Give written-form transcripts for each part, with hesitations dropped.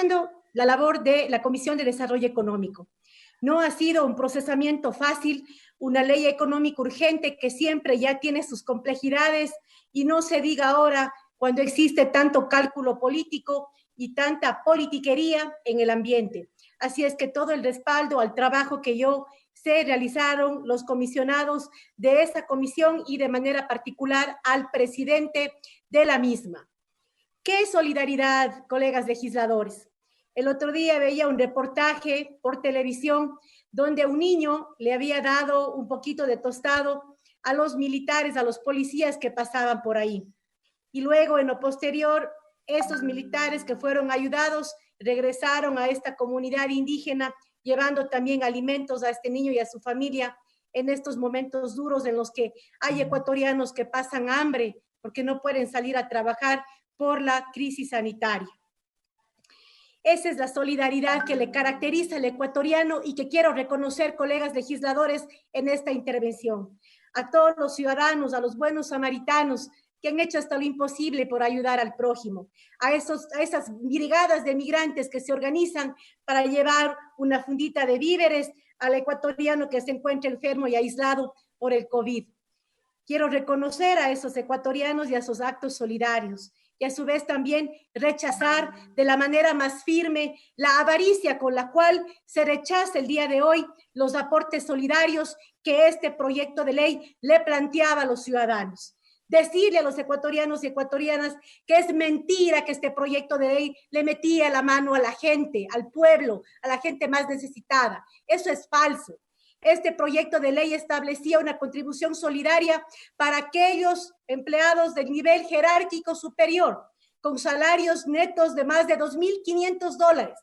reconociendo la labor de la Comisión de Desarrollo Económico. No ha sido un procesamiento fácil, una ley económica urgente que siempre ya tiene sus complejidades y no se diga ahora cuando existe tanto cálculo político y tanta politiquería en el ambiente. Así es que todo el respaldo al trabajo que yo se realizaron los comisionados de esa comisión y de manera particular al presidente de la misma. ¿Qué solidaridad, colegas legisladores? El otro día veía un reportaje por televisión donde un niño le había dado un poquito de tostado a los militares, a los policías que pasaban por ahí. Y luego, en lo posterior, esos militares que fueron ayudados regresaron a esta comunidad indígena, llevando también alimentos a este niño y a su familia en estos momentos duros en los que hay ecuatorianos que pasan hambre porque no pueden salir a trabajar por la crisis sanitaria. Esa es la solidaridad que le caracteriza al ecuatoriano y que quiero reconocer, colegas legisladores, en esta intervención. A todos los ciudadanos, a los buenos samaritanos que han hecho hasta lo imposible por ayudar al prójimo, a esas brigadas de migrantes que se organizan para llevar una fundita de víveres al ecuatoriano que se encuentra enfermo y aislado por el COVID. Quiero reconocer a esos ecuatorianos y a esos actos solidarios y a su vez también rechazar de la manera más firme la avaricia con la cual se rechaza el día de hoy los aportes solidarios que este proyecto de ley le planteaba a los ciudadanos. Decirle a los ecuatorianos y ecuatorianas que es mentira que este proyecto de ley le metía la mano a la gente, al pueblo, a la gente más necesitada. Eso es falso. Este proyecto de ley establecía una contribución solidaria para aquellos empleados del nivel jerárquico superior, con salarios netos de más de $2.500.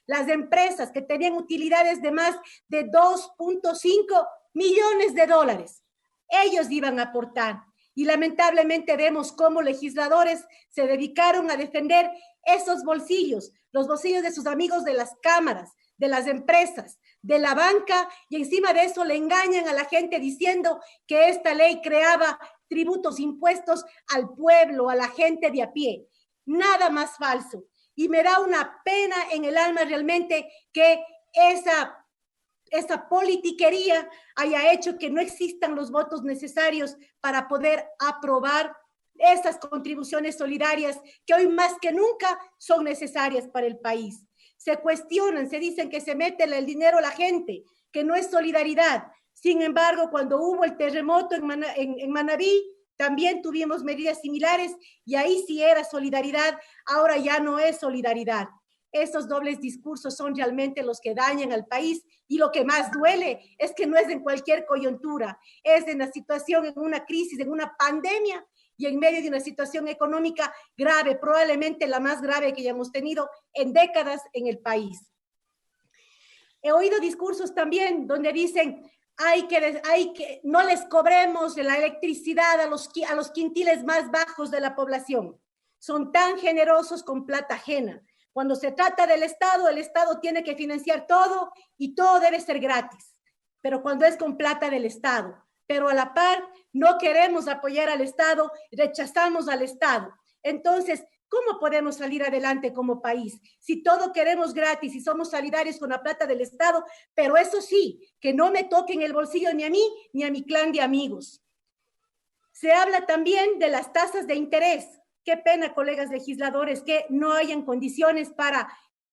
Las empresas que tenían utilidades de más de $2.5 millones, ellos iban a aportar. Y lamentablemente vemos cómo legisladores se dedicaron a defender esos bolsillos, los bolsillos de sus amigos de las cámaras, de las empresas, de la banca, y encima de eso le engañan a la gente diciendo que esta ley creaba tributos, impuestos al pueblo, a la gente de a pie. Nada más falso. Y me da una pena en el alma realmente que esa politiquería haya hecho que no existan los votos necesarios para poder aprobar esas contribuciones solidarias que hoy más que nunca son necesarias para el país. Se cuestionan, se dicen que se mete el dinero a la gente, que no es solidaridad. Sin embargo, cuando hubo el terremoto en Manabí, también tuvimos medidas similares y ahí sí era solidaridad, ahora ya no es solidaridad. Esos dobles discursos son realmente los que dañan al país y lo que más duele es que no es en cualquier coyuntura, es en la situación, en una crisis, en una pandemia y en medio de una situación económica grave, probablemente la más grave que hayamos tenido en décadas en el país. He oído discursos también donde dicen no les cobremos la electricidad a los quintiles más bajos de la población. Son tan generosos con plata ajena. Cuando se trata del Estado, el Estado tiene que financiar todo y todo debe ser gratis. Pero cuando es con plata del Estado, pero a la par no queremos apoyar al Estado, rechazamos al Estado. Entonces, ¿cómo podemos salir adelante como país? Si todo queremos gratis y somos solidarios con la plata del Estado, pero eso sí, que no me toquen el bolsillo ni a mí ni a mi clan de amigos. Se habla también de las tasas de interés. Qué pena, colegas legisladores, que no hayan condiciones para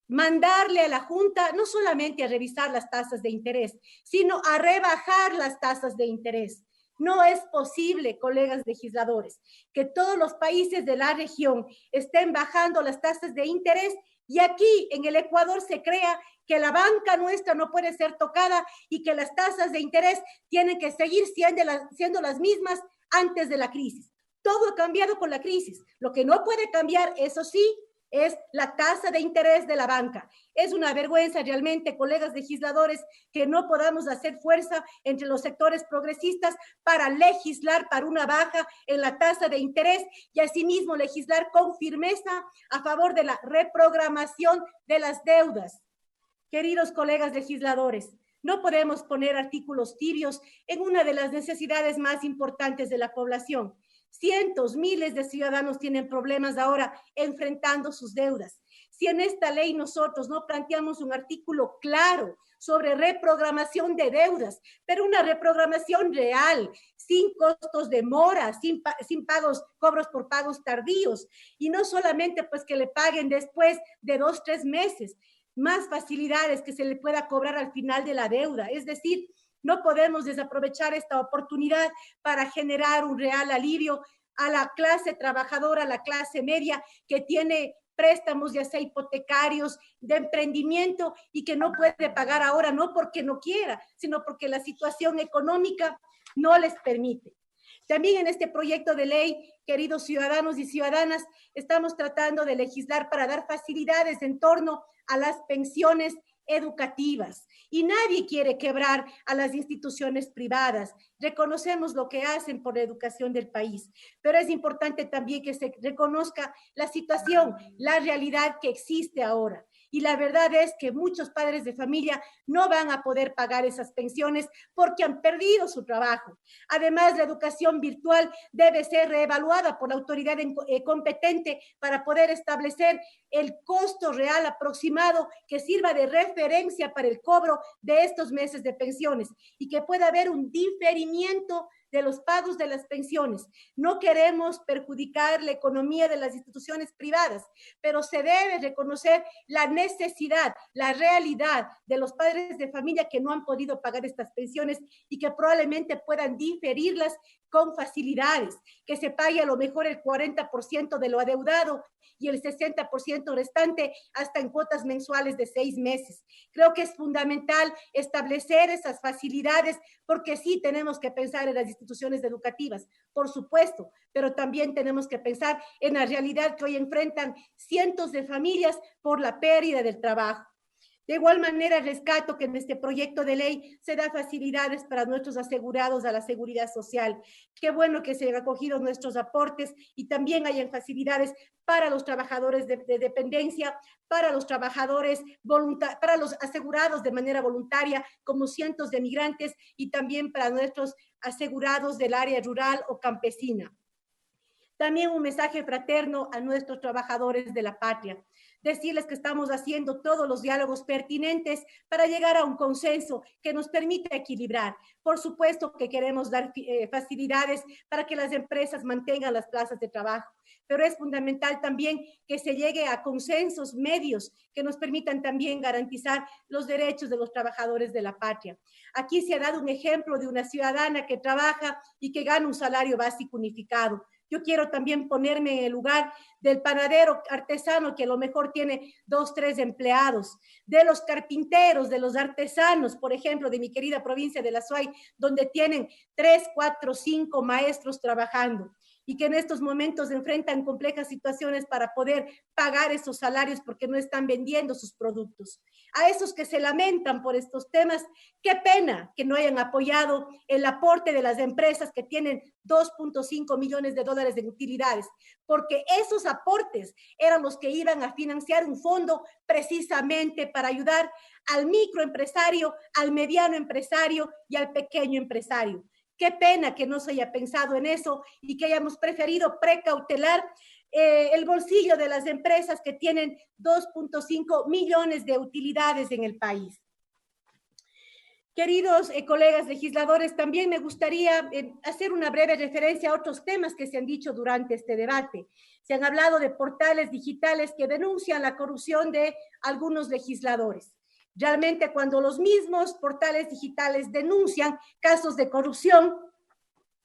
mandarle a la Junta no solamente a revisar las tasas de interés, sino a rebajar las tasas de interés. No es posible, colegas legisladores, que todos los países de la región estén bajando las tasas de interés y aquí en el Ecuador se crea que la banca nuestra no puede ser tocada y que las tasas de interés tienen que seguir siendo las mismas antes de la crisis. Todo ha cambiado con la crisis. Lo que no puede cambiar, eso sí, es la tasa de interés de la banca. Es una vergüenza realmente, colegas legisladores, que no podamos hacer fuerza entre los sectores progresistas para legislar para una baja en la tasa de interés y asimismo legislar con firmeza a favor de la reprogramación de las deudas. Queridos colegas legisladores, no podemos poner artículos tibios en una de las necesidades más importantes de la población. Cientos, miles de ciudadanos tienen problemas ahora enfrentando sus deudas. si en esta ley nosotros no planteamos un artículo claro sobre reprogramación de deudas, pero una reprogramación real, sin costos de mora, sin pagos, cobros por pagos tardíos, y no solamente pues que le paguen después de 2, 3 meses, más facilidades que se le pueda cobrar al final de la deuda. Es decir, no podemos desaprovechar esta oportunidad para generar un real alivio a la clase trabajadora, a la clase media que tiene préstamos ya sea hipotecarios, de emprendimiento y que no puede pagar ahora, no porque no quiera, sino porque la situación económica no les permite. También en este proyecto de ley, queridos ciudadanos y ciudadanas, estamos tratando de legislar para dar facilidades en torno a las pensiones educativas. Y nadie quiere quebrar a las instituciones privadas. Reconocemos lo que hacen por la educación del país, pero es importante también que se reconozca la situación, la realidad que existe ahora. Y la verdad es que muchos padres de familia no van a poder pagar esas pensiones porque han perdido su trabajo. Además, la educación virtual debe ser reevaluada por la autoridad competente para poder establecer el costo real aproximado que sirva de referencia para el cobro de estos meses de pensiones y que pueda haber un diferimiento de los pagos de las pensiones. No queremos perjudicar la economía de las instituciones privadas, pero se debe reconocer la necesidad, la realidad de los padres de familia que no han podido pagar estas pensiones y que probablemente puedan diferirlas con facilidades, que se pague a lo mejor el 40% de lo adeudado y el 60% restante hasta en cuotas mensuales de 6 meses. Creo que es fundamental establecer esas facilidades porque sí tenemos que pensar en las instituciones educativas, por supuesto, pero también tenemos que pensar en la realidad que hoy enfrentan cientos de familias por la pérdida del trabajo. De igual manera, rescato que en este proyecto de ley se da facilidades para nuestros asegurados a la seguridad social. Qué bueno que se han acogido nuestros aportes y también hayan facilidades para los trabajadores de dependencia, para los trabajadores, para los asegurados de manera voluntaria, como cientos de migrantes, y también para nuestros asegurados del área rural o campesina. También un mensaje fraterno a nuestros trabajadores de la patria. Decirles que estamos haciendo todos los diálogos pertinentes para llegar a un consenso que nos permita equilibrar. Por supuesto que queremos dar facilidades para que las empresas mantengan las plazas de trabajo, pero es fundamental también que se llegue a consensos medios que nos permitan también garantizar los derechos de los trabajadores de la patria. Aquí se ha dado un ejemplo de una ciudadana que trabaja y que gana un salario básico unificado. Yo quiero también ponerme en el lugar del panadero artesano que a lo mejor tiene 2, 3 empleados, de los carpinteros, de los artesanos, por ejemplo, de mi querida provincia de La Suay, donde tienen 3, 4, 5 maestros trabajando y que en estos momentos enfrentan complejas situaciones para poder pagar esos salarios porque no están vendiendo sus productos. A esos que se lamentan por estos temas, qué pena que no hayan apoyado el aporte de las empresas que tienen 2.5 millones de dólares en utilidades, porque esos aportes eran los que iban a financiar un fondo precisamente para ayudar al microempresario, al mediano empresario y al pequeño empresario. Qué pena que no se haya pensado en eso y que hayamos preferido precautelar el bolsillo de las empresas que tienen 2.5 millones de utilidades en el país. Queridos colegas legisladores, también me gustaría hacer una breve referencia a otros temas que se han dicho durante este debate. Se han hablado de portales digitales que denuncian la corrupción de algunos legisladores. Realmente, cuando los mismos portales digitales denuncian casos de corrupción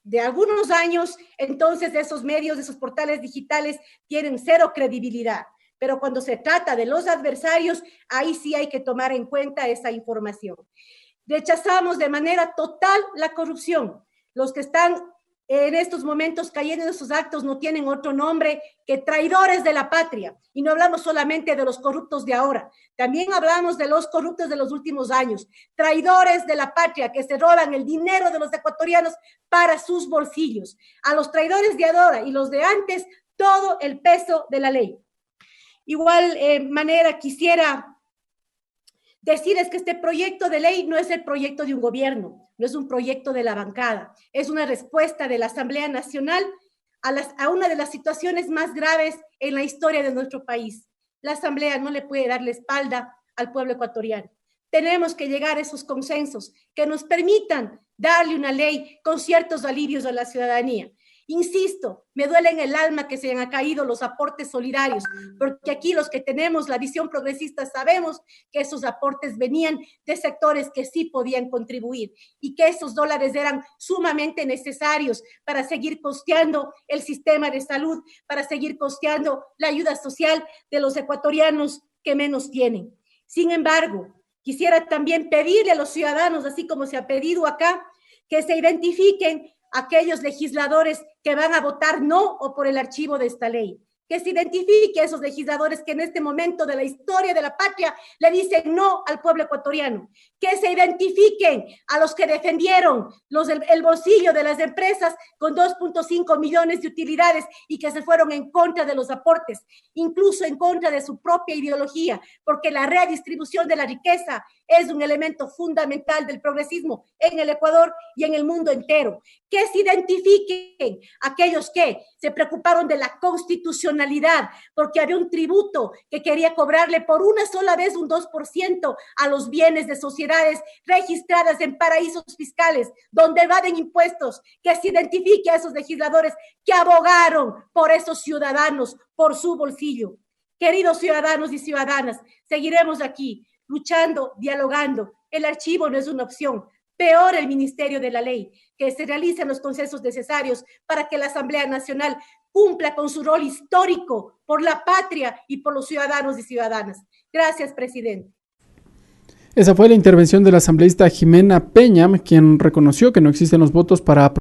de algunos años, entonces esos medios, esos portales digitales tienen cero credibilidad. Pero cuando se trata de los adversarios, ahí sí hay que tomar en cuenta esa información. Rechazamos de manera total la corrupción. Los que están en estos momentos cayendo en esos actos no tienen otro nombre que traidores de la patria. Y no hablamos solamente de los corruptos de ahora, también hablamos de los corruptos de los últimos años, traidores de la patria que se roban el dinero de los ecuatorianos para sus bolsillos. A los traidores de ahora y los de antes, todo el peso de la ley. Igual manera quisiera decirles que este proyecto de ley no es el proyecto de un gobierno, no es un proyecto de la bancada, es una respuesta de la Asamblea Nacional a una de las situaciones más graves en la historia de nuestro país. la Asamblea no le puede dar la espalda al pueblo ecuatoriano. Tenemos que llegar a esos consensos que nos permitan darle una ley con ciertos alivios a la ciudadanía. Insisto, me duele en el alma que se hayan caído los aportes solidarios, porque aquí los que tenemos la visión progresista sabemos que esos aportes venían de sectores que sí podían contribuir y que esos dólares eran sumamente necesarios para seguir costeando el sistema de salud, para seguir costeando la ayuda social de los ecuatorianos que menos tienen. Sin embargo, quisiera también pedirle a los ciudadanos, así como se ha pedido acá, que se identifiquen aquellos legisladores que van a votar no o por el archivo de esta ley. Que se identifique a esos legisladores que en este momento de la historia de la patria le dicen no al pueblo ecuatoriano. Que se identifiquen a los que defendieron el bolsillo de las empresas con 2.5 millones de utilidades y que se fueron en contra de los aportes, incluso en contra de su propia ideología, porque la redistribución de la riqueza es un elemento fundamental del progresismo en el Ecuador y en el mundo entero. Que se identifiquen aquellos que se preocuparon de la constitucionalidad, porque había un tributo que quería cobrarle por una sola vez un 2% a los bienes de sociedades registradas en paraísos fiscales, donde evaden impuestos. Que se identifique a esos legisladores que abogaron por esos ciudadanos, por su bolsillo. Queridos ciudadanos y ciudadanas, seguiremos aquí luchando, dialogando. El archivo no es una opción. Peor el Ministerio de la Ley, que se realicen los consensos necesarios para que la Asamblea Nacional cumpla con su rol histórico por la patria y por los ciudadanos y ciudadanas. Gracias, presidente. Esa fue la intervención de la asambleísta Jimena Peña, quien reconoció que no existen los votos para